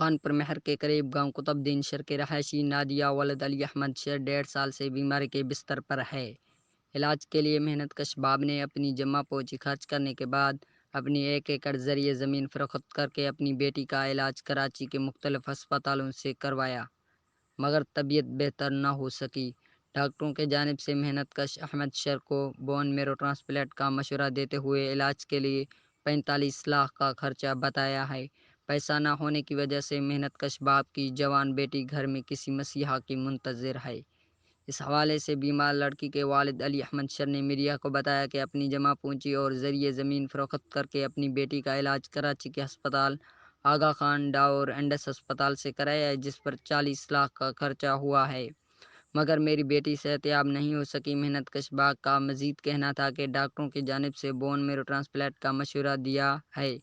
کانپور مہر کے قریب گاؤں قطب دین شر کے رہائشی نادیہ ولد علی احمد شر 1.5 سال سے بیماری کے بستر پر ہے۔ علاج کے لیے محنت کش باپ نے اپنی جمع پوچی خرچ کرنے کے بعد اپنی 1 ایکڑ ذریعے زمین فروخت کر کے اپنی بیٹی کا علاج کراچی کے مختلف ہسپتالوں سے کروایا، مگر طبیعت بہتر نہ ہو سکی۔ ڈاکٹروں کی جانب سے محنت کش احمد شر کو بون میرو ٹرانسپلانٹ کا مشورہ دیتے ہوئے علاج کے لیے 45 لاکھ کا خرچہ بتایا ہے۔ پیسہ نہ ہونے کی وجہ سے محنت کش باپ کی جوان بیٹی گھر میں کسی مسیحا کی منتظر ہے۔ اس حوالے سے بیمار لڑکی کے والد علی احمد شر نے میڈیا کو بتایا کہ اپنی جمع پونجی اور ذریعے زمین فروخت کر کے اپنی بیٹی کا علاج کراچی کے ہسپتال آغا خان ڈاور اینڈس ہسپتال سے کرایا ہے، جس پر 40 لاکھ کا خرچہ ہوا ہے، مگر میری بیٹی صحت یاب نہیں ہو سکی۔ محنت کش باپ کا مزید کہنا تھا کہ ڈاکٹروں کی جانب سے بون میرو ٹرانسپلانٹ کا مشورہ دیا ہے،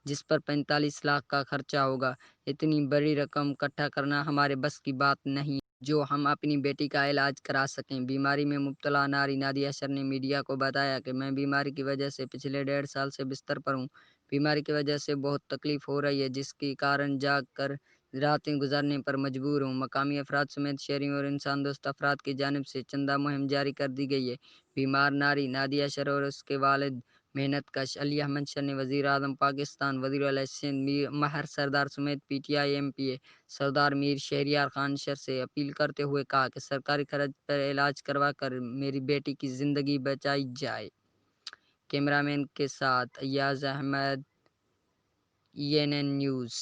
جس پر 45 لاکھ کا خرچہ ہوگا۔ اتنی بڑی رقم اکٹھا کرنا ہمارے بس کی بات نہیں جو ہم اپنی بیٹی کا علاج کرا سکیں۔ بیماری میں مبتلا ناری نادیہ شر نے میڈیا کو بتایا کہ میں بیماری کی وجہ سے پچھلے 1.5 سال سے بستر پر ہوں۔ بیماری کی وجہ سے بہت تکلیف ہو رہی ہے، جس کے کارن جاگ کر راتیں گزارنے پر مجبور ہوں۔ مقامی افراد سمیت شہریوں اور انسان دوست افراد کی جانب سے چندہ مہم جاری کر دی گئی ہے۔ بیمار ناری نادیہ شر اور اس کے والد محنت کش علی احمد شر نے وزیر اعظم پاکستان، وزیر اعلیٰ سندھ مہر سردار سمیت P T I M P اے سردار میر شہریار خان شر سے اپیل کرتے ہوئے کہا کہ سرکاری خرچ پر علاج کروا کر میری بیٹی کی زندگی بچائی جائے۔ کیمرہ مین کے ساتھ ایاز احمد، ENN نیوز۔